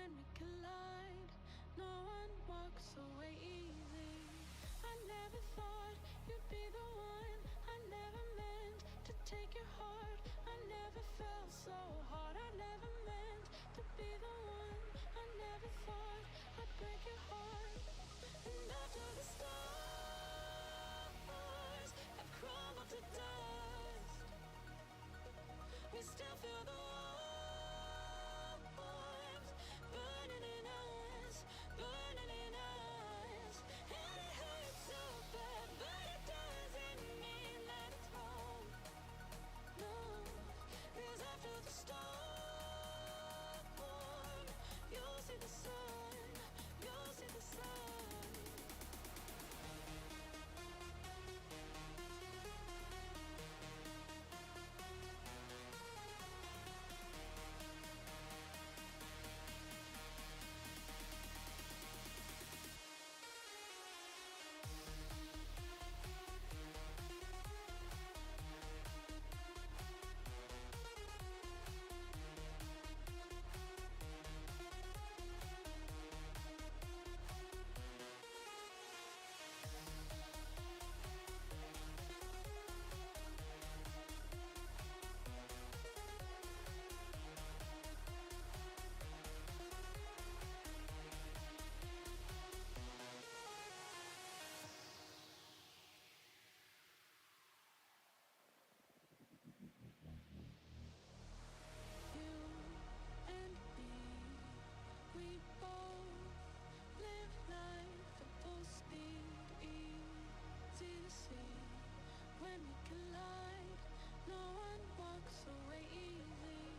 when we collide. No one walks away easy. I never thought you'd be the one. I never meant to take your heart. I never felt so hard. I never meant to be the one. I never thought I'd break your heart. And after the stars have crumbled to dust, we still feel the warmth burning in us, burning in us. And it hurts so bad, but it doesn't mean that it's wrong. No, 'cause after the storm, you'll see the sun, you'll see the sun. You and me, we both live life at full speed, easy to see. When we collide, no one walks away easy.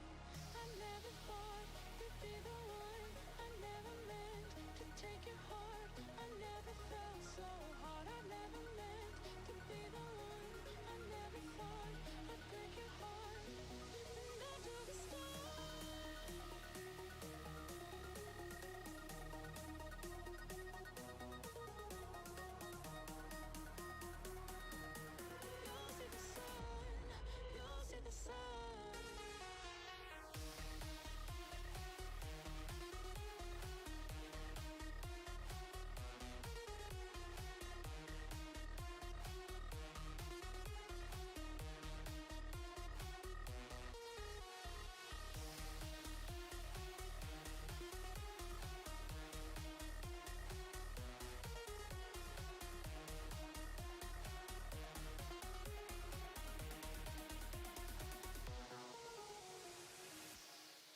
I never thought you'd be the one. I never meant to take your heart. I never felt so hard. I never meant to be the one. I never thought I'd break your heart. And after the storm, you'll see the sun, you'll see the sun.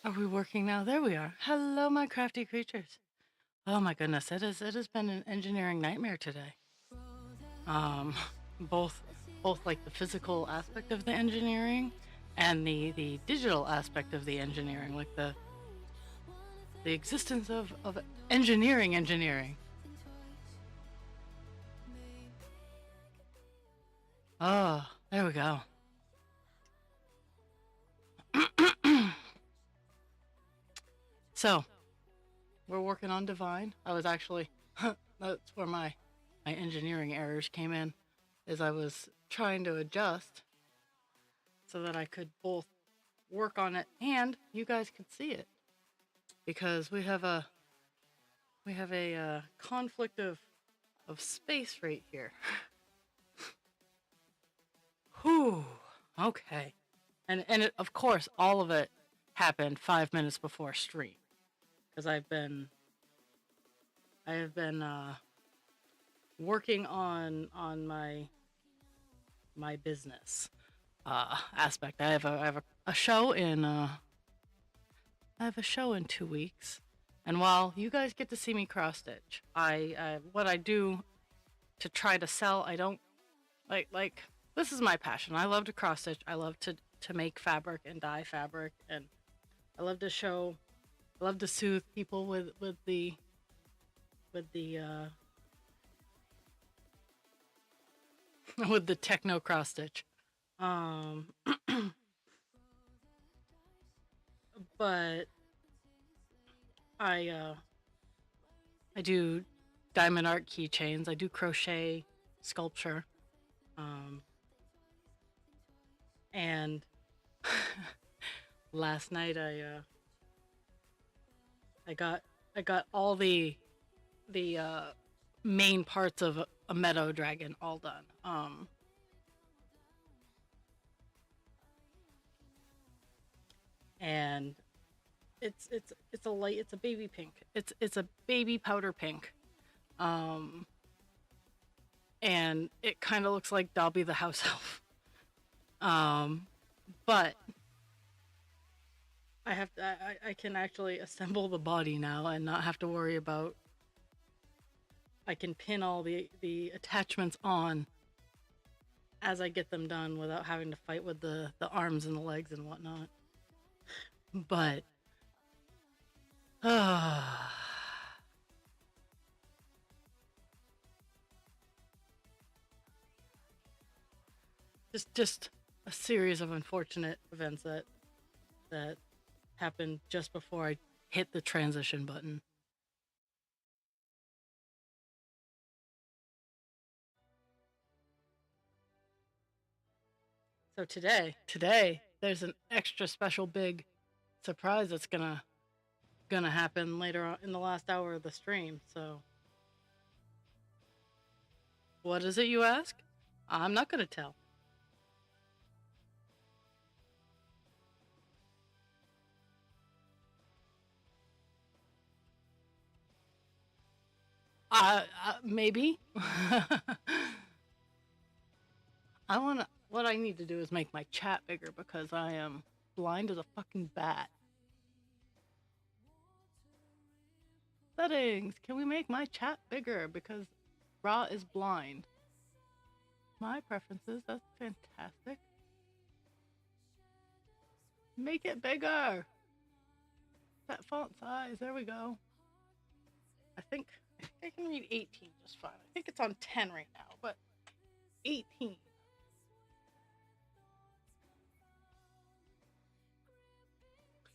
Are we working now? There we are. Hello, my crafty creatures. Oh my goodness, it has been an engineering nightmare today. Um, both like the physical aspect of the engineering and the digital aspect of the engineering, like the existence of engineering. Oh, there we go. So, we're working on Divine. I was actually, that's where my engineering errors came in, is I was trying to adjust so that I could both work on it and you guys could see it, because we have a conflict of space right here. Whew. Okay. And it, of course, all of it happened 5 minutes before stream, because I have been working on my business aspect. I have a show in I have a show in 2 weeks, and while you guys get to see me cross stitch, I what I do to try to sell, I don't like this is my passion. I love to cross stitch. I love to make fabric and dye fabric, and I love to show. I love to soothe people with the with the techno cross stitch. But I do diamond art keychains. I do crochet, sculpture, and last night I got I got all the main parts of a meadow dragon all done. And it's a baby pink. It's a baby powder pink. Um, and it kind of looks like Dobby the house elf. Um, but I can actually assemble the body now and not have to worry about. I can pin all the attachments on as I get them done without having to fight with the arms and the legs and whatnot. But uh, just a series of unfortunate events that happened just before I hit the transition button. So today there's an extra special big surprise that's gonna happen later on in the last hour of the stream. So what is it, you ask? I'm not gonna tell. Maybe. I wanna. What I need to do is make my chat bigger because I am blind as a fucking bat. Settings. Can we make my chat bigger because Ra is blind? My preferences. That's fantastic. Make it bigger. That font size. There we go. I think I can read 18 just fine. I think it's on 10 right now, but 18.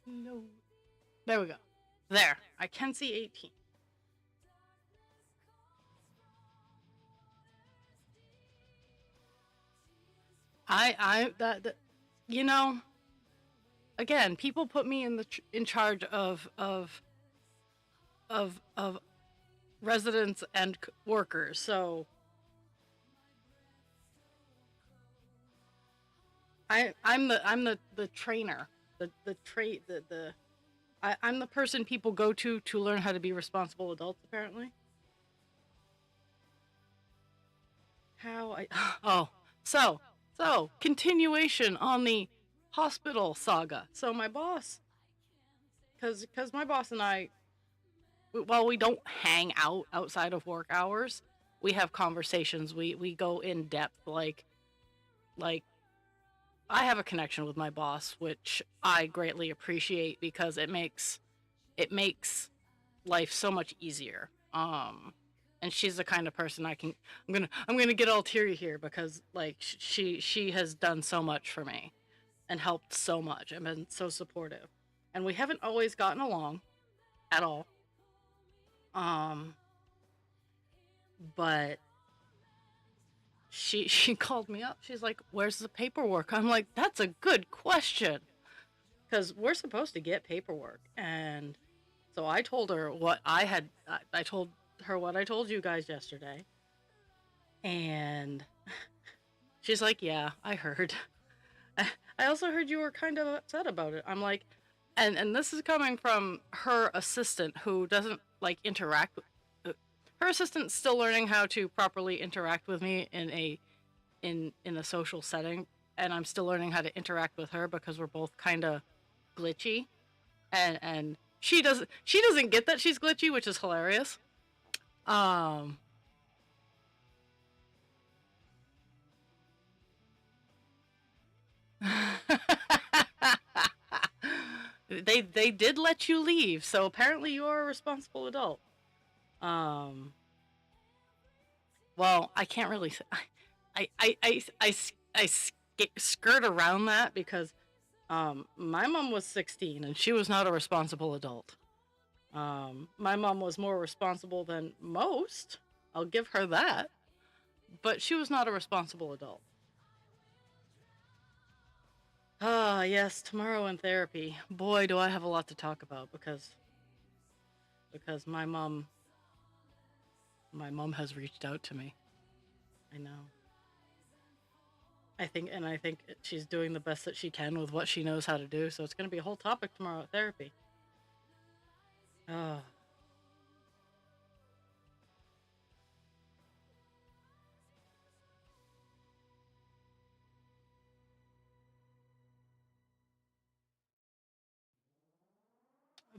No. There we go. There. I can see 18. That you know, again, people put me in charge of residents and workers. So I'm the trainer, the trait the I'm the person people go to learn how to be responsible adults. Apparently, how I oh so continuation on the hospital saga. So my boss, because my boss and I, while we don't hang out outside of work hours, we have conversations. We go in depth. Like I have a connection with my boss, which I greatly appreciate because it makes life so much easier. And she's the kind of person I'm gonna get all teary here because like she has done so much for me and helped so much and been so supportive. And we haven't always gotten along at all. Um, but she called me up. She's like, "Where's the paperwork?" I'm like, "That's a good question." Because we're supposed to get paperwork. And so I told her what I told her what I told you guys yesterday. And she's like, "Yeah, I heard." I also heard you were kind of upset about it. I'm like, and this is coming from her assistant who doesn't like interact with her assistant's still learning how to properly interact with me in a social setting, and I'm still learning how to interact with her because we're both kind of glitchy, and she doesn't get that she's glitchy, which is hilarious. Um, they did let you leave, so apparently you are a responsible adult. Um, well, I can't really. I skirt around that because my mom was 16 and she was not a responsible adult. My mom was more responsible than most. I'll give her that, but she was not a responsible adult. Ah, yes, tomorrow in therapy. Boy, do I have a lot to talk about because because my mom has reached out to me. I know. I think she's doing the best that she can with what she knows how to do. So it's going to be a whole topic tomorrow at therapy. Oh,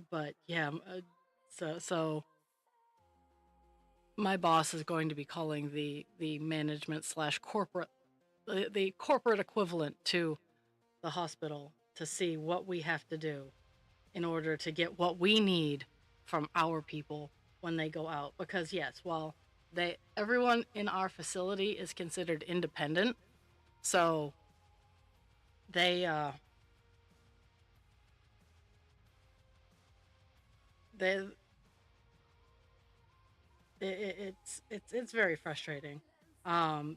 but yeah, so my boss is going to be calling the management slash corporate the corporate equivalent to the hospital to see what we have to do in order to get what we need from our people when they go out. Because yes, while they everyone in our facility is considered independent, so they they it's very frustrating,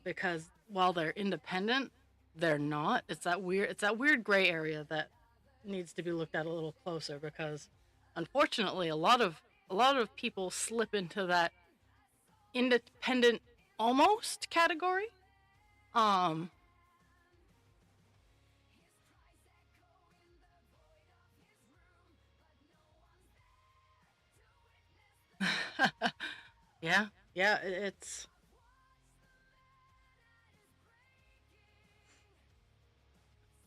because while they're independent, they're not. It's that weird gray area that needs to be looked at a little closer, because unfortunately a lot of people slip into that independent almost category. Um yeah, yeah, it's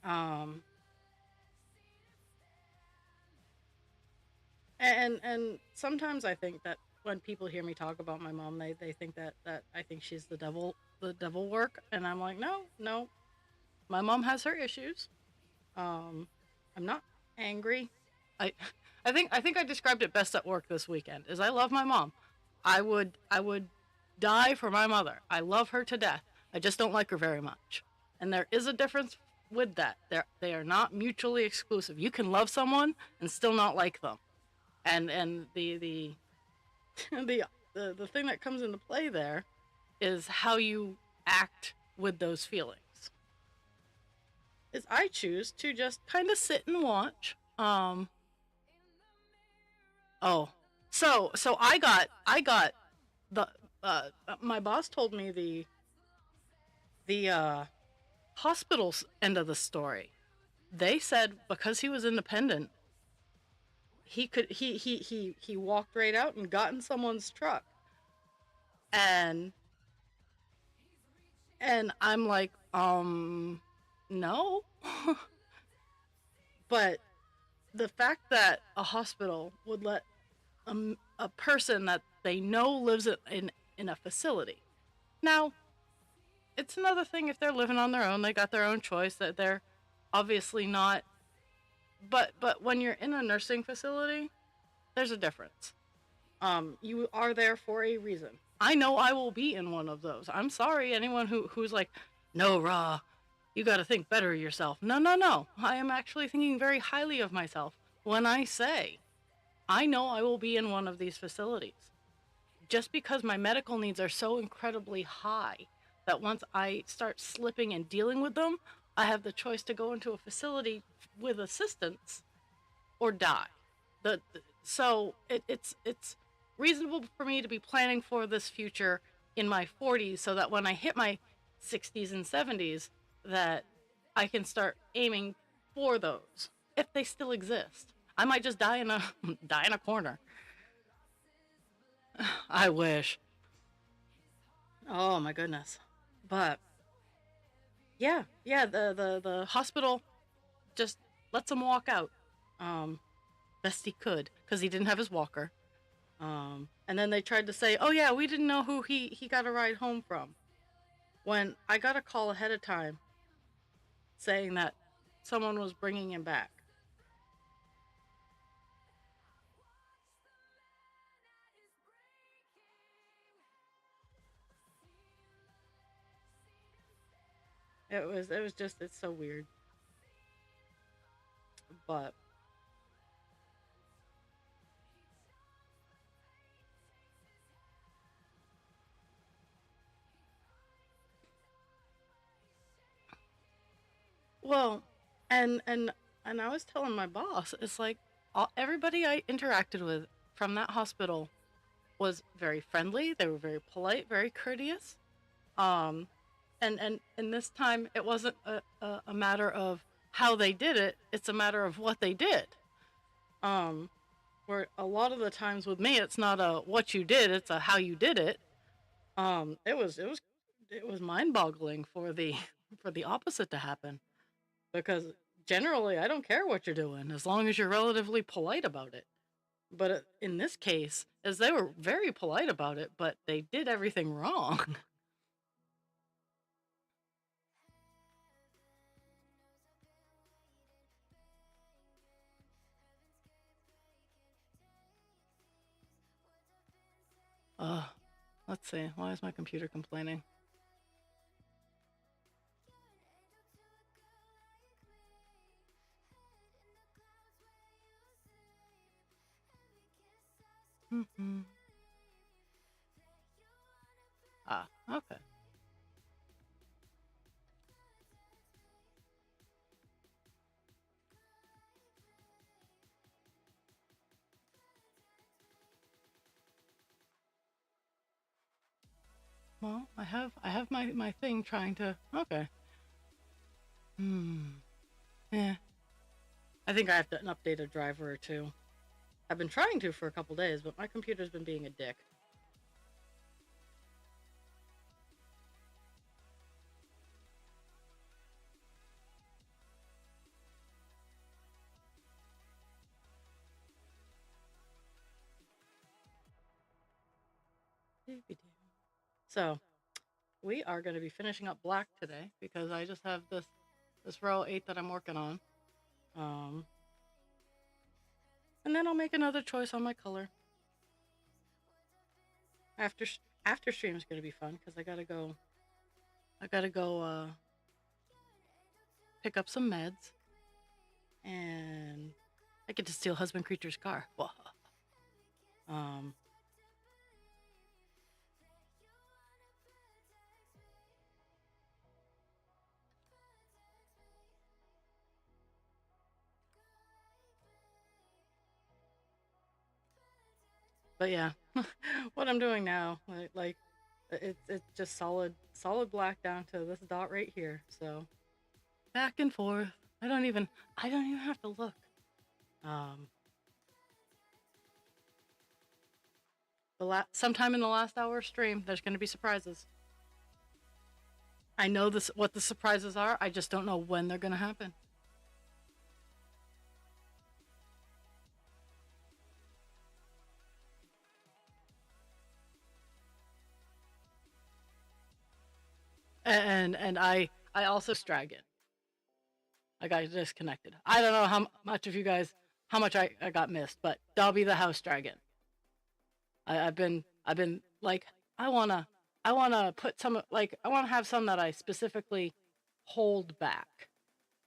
um and sometimes I think that when people hear me talk about my mom, they think that I think she's the devil work, and I'm like, no, no, my mom has her issues. Um, I'm not angry. I I think I described it best at work this weekend. Is I love my mom. I would die for my mother. I love her to death. I just don't like her very much. And there is a difference with that. They are not mutually exclusive. You can love someone and still not like them. And the the thing that comes into play there is how you act with those feelings. Is I choose to just kind of sit and watch. Oh, so I got the my boss told me the hospital's end of the story. They said because he was independent, he could he walked right out and got in someone's truck, and I'm like, no. But the fact that a hospital would let a person that they know lives in a facility. Now, it's another thing if they're living on their own, they got their own choice, that they're obviously not, but when you're in a nursing facility, there's a difference. You are there for a reason. I know I will be in one of those. I'm sorry anyone who's like, "No, Raw, you got to think better of yourself." No, no, no. I am actually thinking very highly of myself when I say I know I will be in one of these facilities. Just because my medical needs are so incredibly high that once I start slipping and dealing with them, I have the choice to go into a facility with assistance or die. So it's reasonable for me to be planning for this future in my 40s, so that when I hit my 60s and 70s, that I can start aiming for those if they still exist. I might just die in a die in a corner. I wish. Oh my goodness. But yeah, yeah, the hospital just lets him walk out. Um Best he could, cuz he didn't have his walker. And then they tried to say, "Oh yeah, we didn't know who he got a ride home from." When I got a call ahead of time saying that someone was bringing him back. It was just it's so weird. But well, and and and I was telling my boss, it's like everybody I interacted with from that hospital was very friendly. They were very polite, very courteous. Um, and this time it wasn't a matter of how they did it. It's a matter of what they did. Um, where a lot of the times with me, it's not a what you did, it's a how you did it. It was mind boggling for the for the opposite to happen, because generally I don't care what you're doing as long as you're relatively polite about it. But in this case, as they were very polite about it, but they did everything wrong. uh, let's see. Why is my computer complaining? Mm-hmm. Ah, okay. Well, I have my thing trying to. Okay. Hmm. Yeah. I think I have to update a driver or two. I've been trying to for a couple days, but my computer's been being a dick. So we are going to be finishing up black today because I just have this row 8 that I'm working on. Um, and then I'll make another choice on my color. After after stream is going to be fun because I gotta go pick up some meds, and I get to steal husband creature's car. um, but yeah, what I'm doing now, like it's just solid black down to this dot right here. So back and forth. I don't even have to look. Um, sometime in the last hour of stream, there's going to be surprises. I know this what the surprises are. I just don't know when they're going to happen. And I also dragon. I got disconnected. I don't know how much of you guys how much I got missed, but Dobby the house dragon. I've been like I wanna put some, like I wanna have some that I specifically hold back.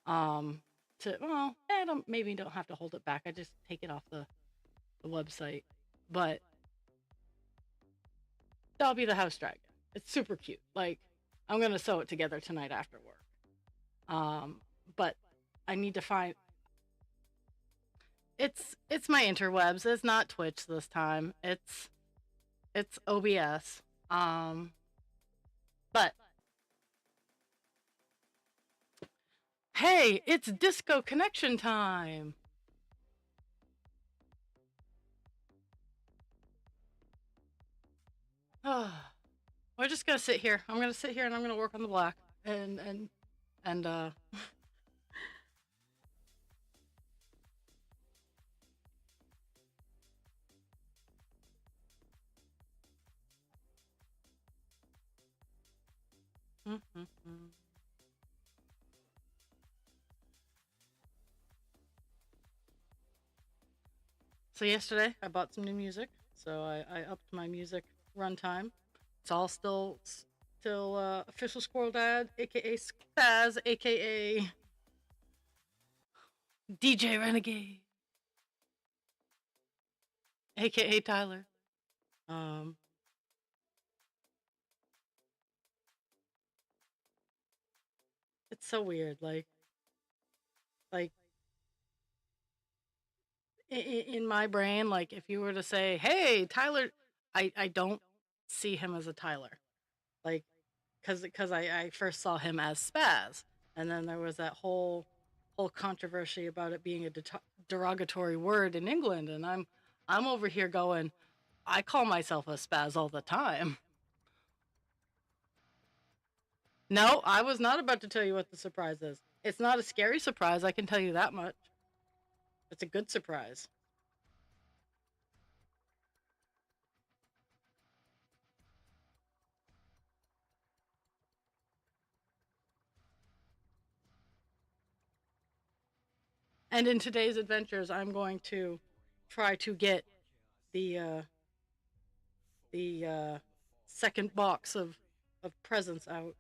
Um I don't have to hold it back. I just take it off the website. But Dobby the house dragon. It's super cute. Like I'm gonna sew it together tonight after work. But I need to find it's my interwebs. It's not Twitch this time. It's OBS. But hey, it's disco connection time. We're just gonna sit here. I'm gonna sit here and I'm gonna work on the black and So yesterday I bought some new music. So I upped my music runtime. It's all still official Squirrel Dad, aka Spaz, aka DJ Renegade, aka Tyler. Um, it's so weird. Like in my brain, like if you were to say, "Hey, Tyler," I don't see him as a Tyler, like because I first saw him as Spaz, and then there was that whole controversy about it being a derogatory word in England, and I'm over here going, I call myself a Spaz all the time. No, I was not about to tell you what the surprise is. It's not a scary surprise, I can tell you that much. It's a good surprise. And in today's adventures, I'm going to try to get the uh, the second box of presents out.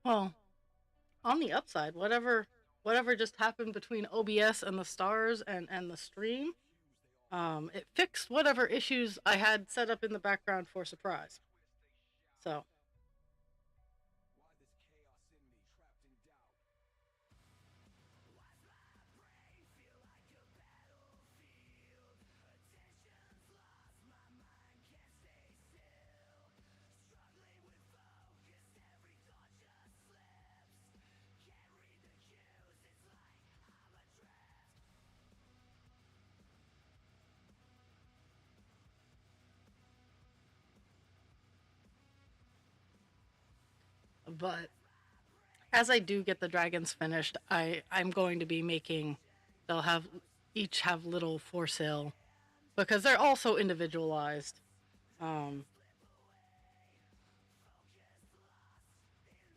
Well, on the upside, whatever just happened between OBS and the stars and the stream, it fixed whatever issues I had set up in the background for surprise. So but as I do get the dragons finished, I'm going to be making. They'll have each have little for sale because they're also individualized. Um,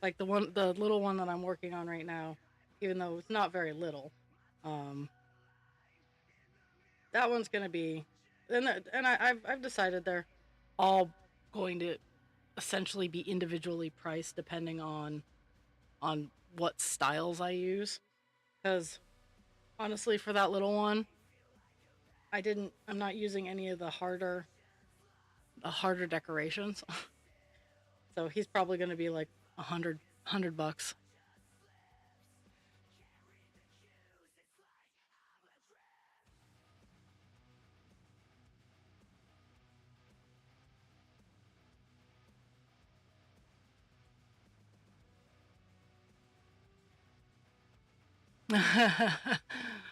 like the little one that I'm working on right now, even though it's not very little, um, that one's gonna be, I've decided they're all going to essentially be individually priced depending on what styles I use. Because honestly, for that little one, I'm not using any of the harder decorations. So he's probably going to be like a hundred bucks.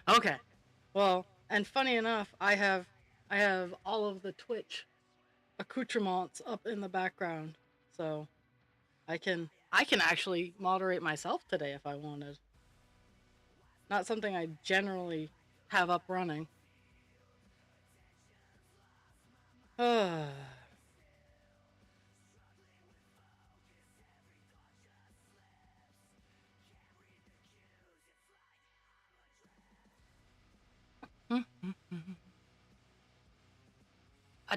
Okay. Well, and funny enough, I have all of the Twitch accoutrements up in the background, so I can actually moderate myself today if I wanted. Not something I generally have up running. I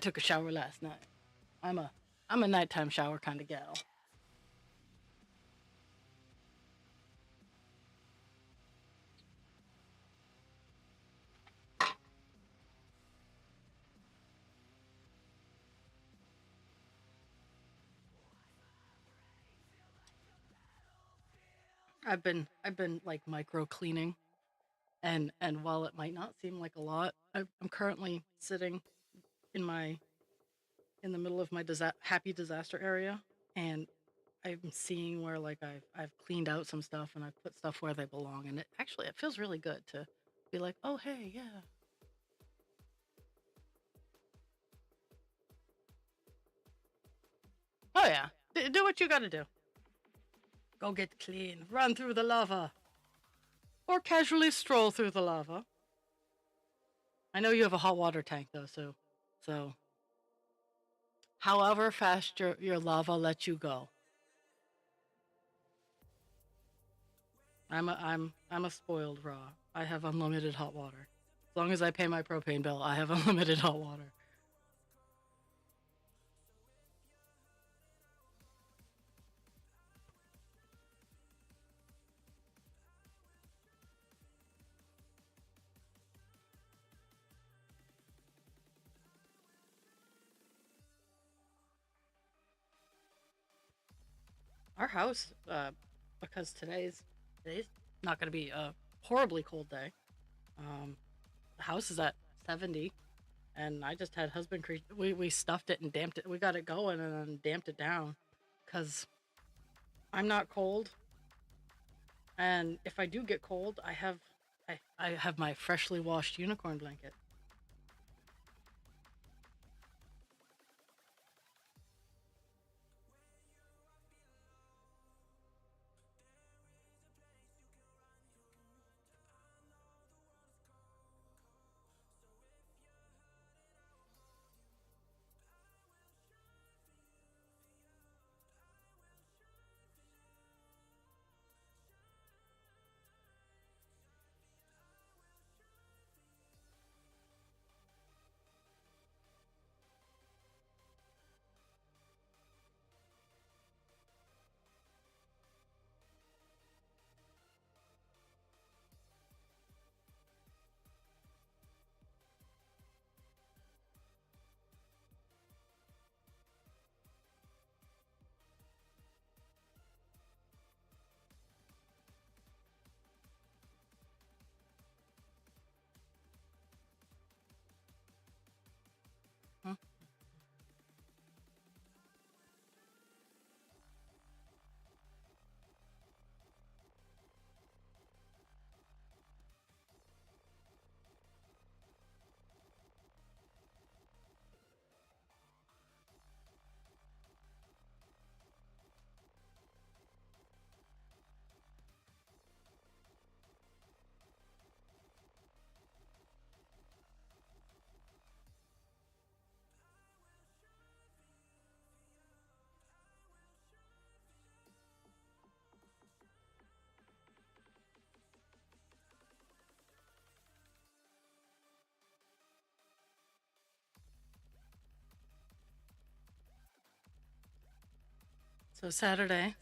took a shower last night. I'm a I'm a nighttime shower kind of gal. I've been like micro cleaning, and while it might not seem like a lot, I'm currently sitting in my in the middle of my happy disaster area, and I'm seeing where like I've cleaned out some stuff and I've put stuff where they belong, and it feels really good to be like, oh hey, yeah. Oh yeah, do what you gotta do. Go get clean, run through the lava, or casually stroll through the lava. I know you have a hot water tank though, so however fast your lava lets you go. I'm a spoiled raw. I have unlimited hot water. As long as I pay my propane bill, I have unlimited hot water. our house, because today's not going to be a horribly cold day. Um, the house is at 70, and I just had we stuffed it and damped it. We got it going and then damped it down because I'm not cold, and if I do get cold, I have my freshly washed unicorn blanket. Hmm. So Saturday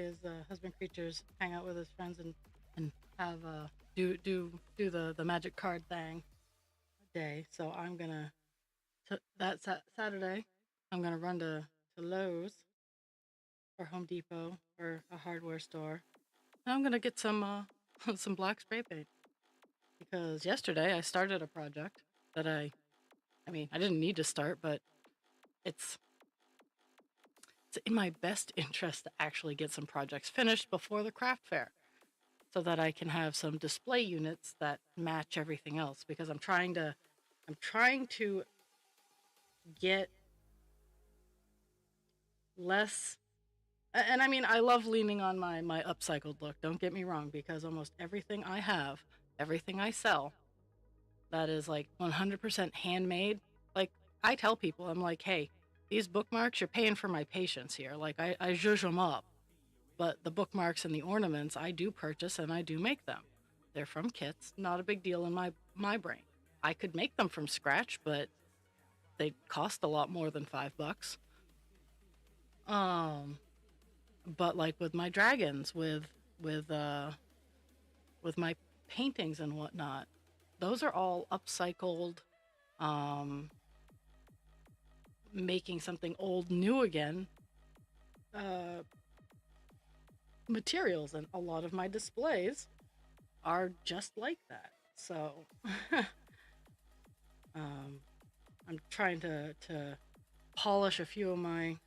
is husband creatures hang out with his friends and have do the magic card thing day. So I'm gonna Saturday I'm gonna run to Lowe's or Home Depot or a hardware store. And I'm gonna get some some black spray paint because yesterday I started a project that I mean I didn't need to start, but it's it's in my best interest to actually get some projects finished before the craft fair so that I can have some display units that match everything else because I'm trying to get less and I mean I love leaning on my upcycled look. Don't get me wrong because almost everything I have, everything I sell that is like 100% handmade, like I tell people I'm like, "Hey, these bookmarks you're paying for my patience here. Like I zhuzh them up, but the bookmarks and the ornaments I do purchase and I do make them. They're from kits, not a big deal in my brain. I could make them from scratch, but they cost a lot more than $5. Um, but like with my dragons, with uh with my paintings and whatnot, those are all upcycled, um, making something old new again, uh, materials, and a lot of my displays are just like that. So, um, I'm trying to polish a few of my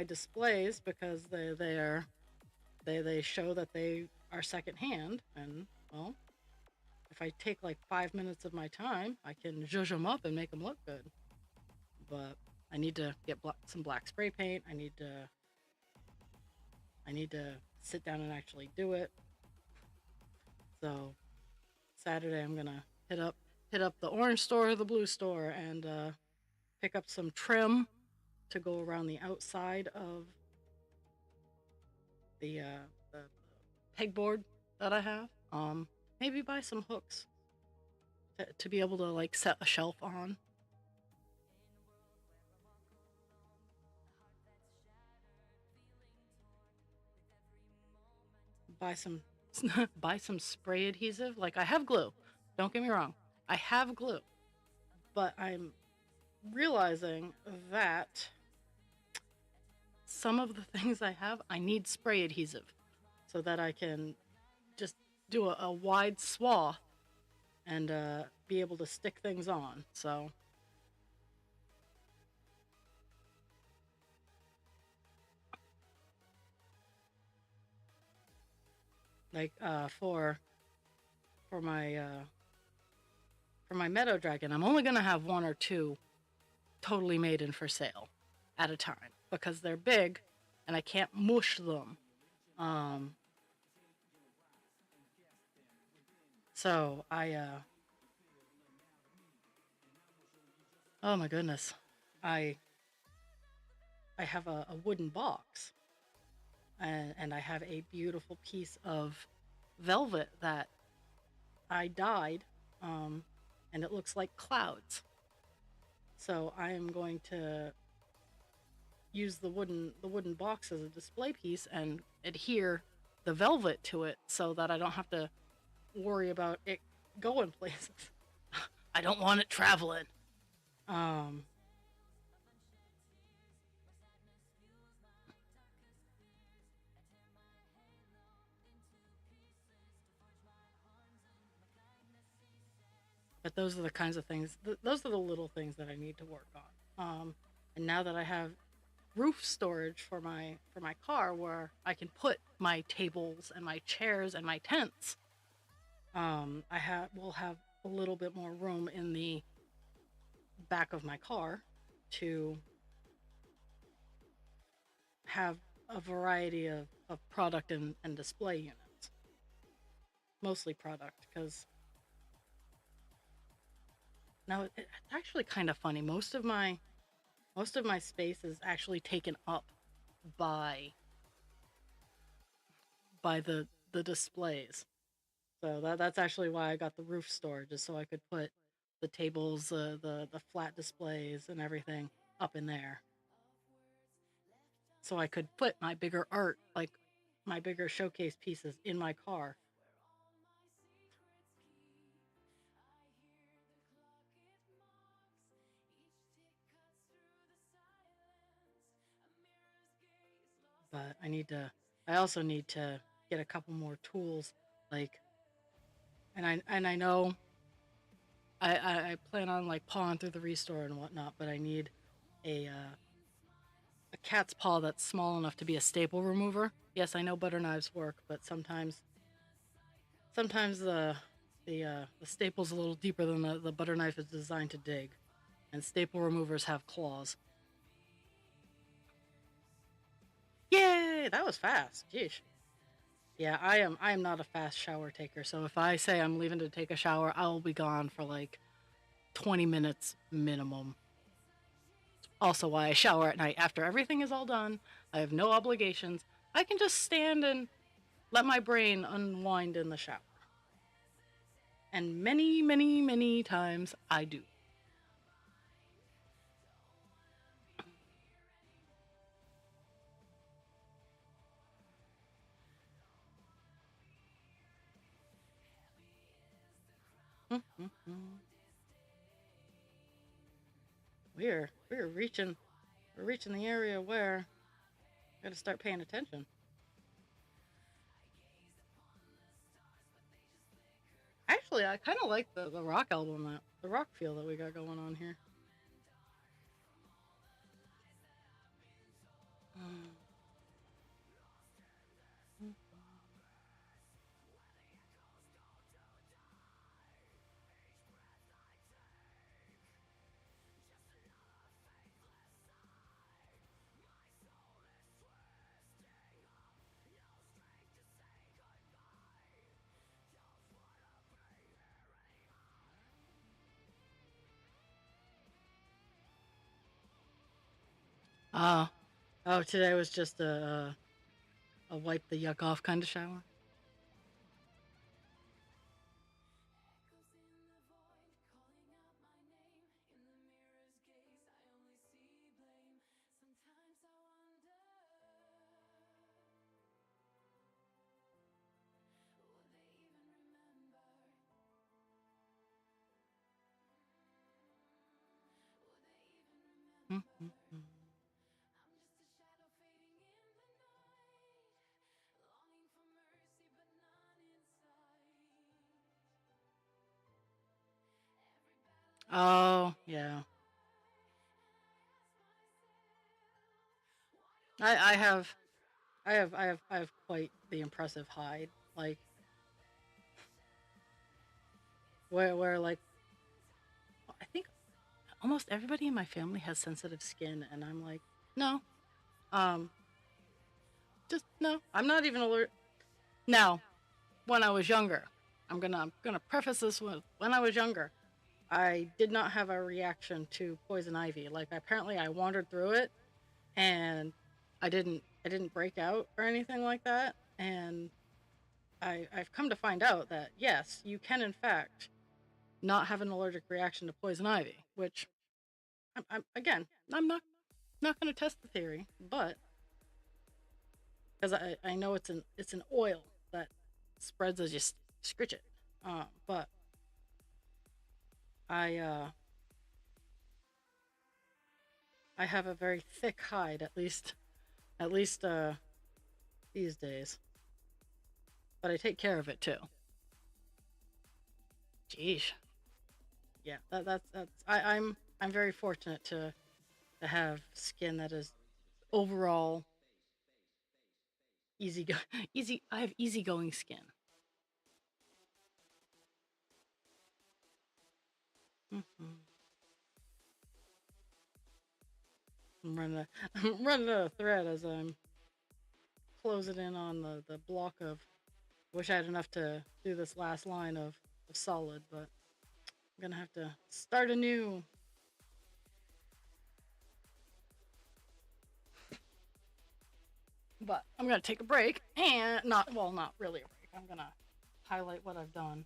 displays because they show that they are secondhand, and well, if I take like 5 minutes of my time, I can zhuzh them up and make them look good. But I need to get some black spray paint. I need to sit down and actually do it. So Saturday I'm gonna hit up the orange store or the blue store and pick up some trim to go around the outside of the pegboard that I have. Maybe buy some hooks to be able to like set a shelf on. Buy some buy some spray adhesive. Like I have glue. Don't get me wrong. I have glue, but I'm realizing that some of the things I have, I need spray adhesive so that I can just do a wide swath and be able to stick things on. So like for my meadow dragon, I'm only gonna have one or two totally made and for sale at a time because they're big and I can't mush them. Um, so oh my goodness, I I have a wooden box and I have a beautiful piece of velvet that I dyed, um, and it looks like clouds. So I am going to use the wooden box as a display piece and adhere the velvet to it so that I don't have to worry about it going places. I don't want it traveling. Um, but those are the kinds of things. Those are the little things that I need to work on. And now that I have roof storage for my car, where I can put my tables and my chairs and my tents, will have a little bit more room in the back of my car to have a variety of product and display units. Mostly product, because now it's actually kind of funny. Most of my space is actually taken up by the displays. So that's actually why I got the roof storage, is so I could put the tables, the flat displays and everything up in there. So I could put my bigger art, like my bigger showcase pieces, in my car. But I also need to get a couple more tools, like, and I know I plan on like pawing through the restore and whatnot, but I need a cat's paw that's small enough to be a staple remover. Yes, I know butter knives work, but sometimes the staple's a little deeper than the butter knife is designed to dig, and staple removers have claws. Yay! That was fast. Jeez. Yeah, I am not a fast shower taker, so if I say I'm leaving to take a shower, I will be gone for like 20 minutes minimum. Also why I shower at night after everything is all done. I have no obligations. I can just stand and let my brain unwind in the shower. And many, many, many times I do. We're reaching the area where I gotta start paying attention. Actually, I kind of like the rock album, the rock feel that we got going on here. Mm. Oh, oh, today was just a wipe the yuck off kind of shower. Oh, yeah. I have I have quite the impressive hide. Like where like I think almost everybody in my family has sensitive skin, and I'm like, no, um, just no. I'm not even allergic. Now, when I was younger, I'm gonna preface this with when I was younger, I did not have a reaction to poison ivy. Like apparently, I wandered through it, and I didn't break out or anything like that. And I've come to find out that yes, you can in fact not have an allergic reaction to poison ivy, which I'm again, I'm not going to test the theory, but because I know it's an oil that spreads as you scritch it. But I I have a very thick hide, at least these days. But I take care of it too. Jeez, yeah, that's I'm very fortunate to have skin that is overall easy go easy. I have easygoing skin. Mm-hmm. I'm running a thread as I'm closing in on the block of. Wish I had enough to do this last line of solid, but I'm gonna have to start anew. But I'm gonna take a break and not really a break. I'm gonna highlight what I've done.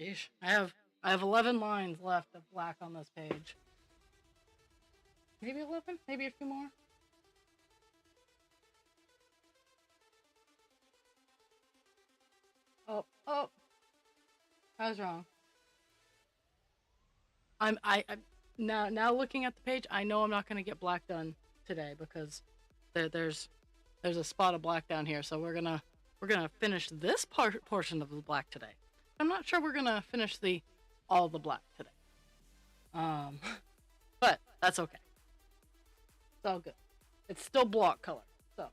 Yeesh. I have 11 lines left of black on this page. Maybe 11, maybe a few more. Oh, I was wrong. I now looking at the page, I know I'm not gonna get black done today because there's a spot of black down here, so we're gonna finish this portion of the black today. I'm not sure we're gonna finish the all the black today. Um, but that's okay. It's all good. It's still block color. So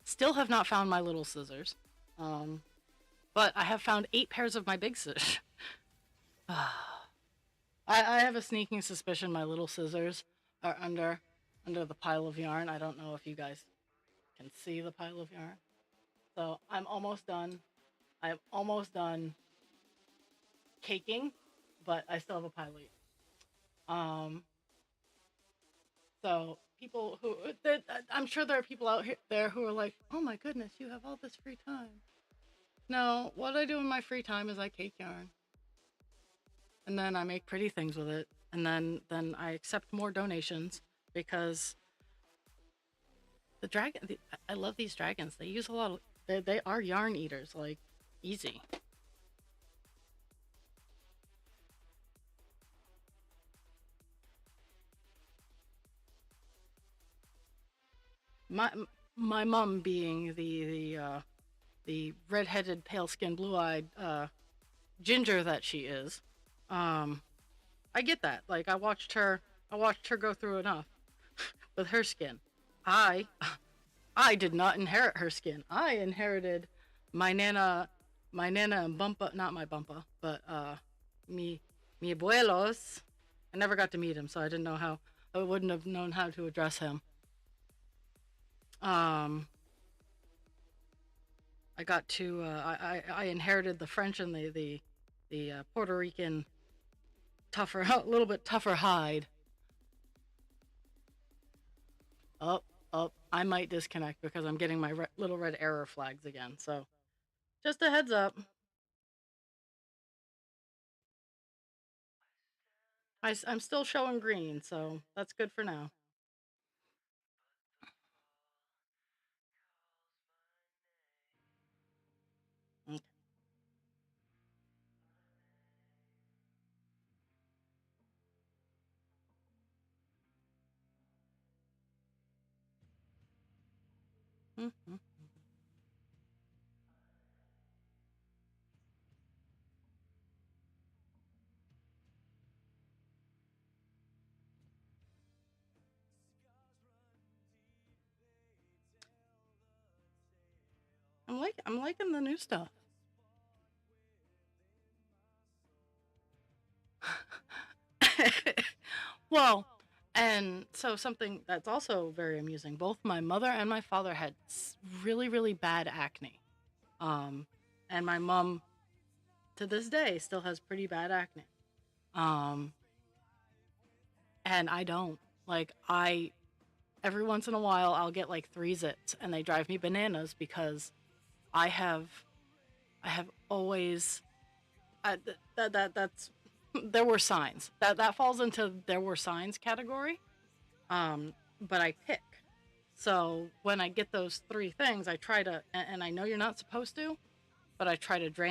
still have not found my little scissors. Um, but I have found 8 pairs of my big scissors. I have a sneaking suspicion my little scissors are under the pile of yarn. I don't know if you guys can see the pile of yarn. So I'm almost done. I'm almost done caking, but I still have a pile of yarn. So people who I'm sure there are people out here there who are like, "Oh my goodness, you have all this free time." No, what I do in my free time is I cake yarn, and then I make pretty things with it, and then I accept more donations because I love these dragons. They use a lot of they are yarn eaters, like easy. My my mom being the redheaded, pale skinned, blue eyed ginger that she is, um, I get that. Like I watched her go through enough with her skin. I I did not inherit her skin. I inherited my nana, my nana and bumpa, not my bumpa, but mi abuelos. I never got to meet him, so I didn't know how. I wouldn't have known how to address him. Um, I got to. I inherited the French and the Puerto Rican tougher, a little bit tougher hide. Up, up. I might disconnect because I'm getting my little red error flags again. So just a heads up. I'm still showing green, so that's good for now. Okay. Mhm. I'm liking the new stuff. Well, and so something that's also very amusing. Both my mother and my father had really, really bad acne. Um, and my mom to this day still has pretty bad acne. Um, and I don't. Like I every once in a while I'll get like three zits and they drive me bananas because I have I have always that's there were signs. That falls into there were signs category. But I pick. So when I get those three things, I try to and I know you're not supposed to, but I try to drain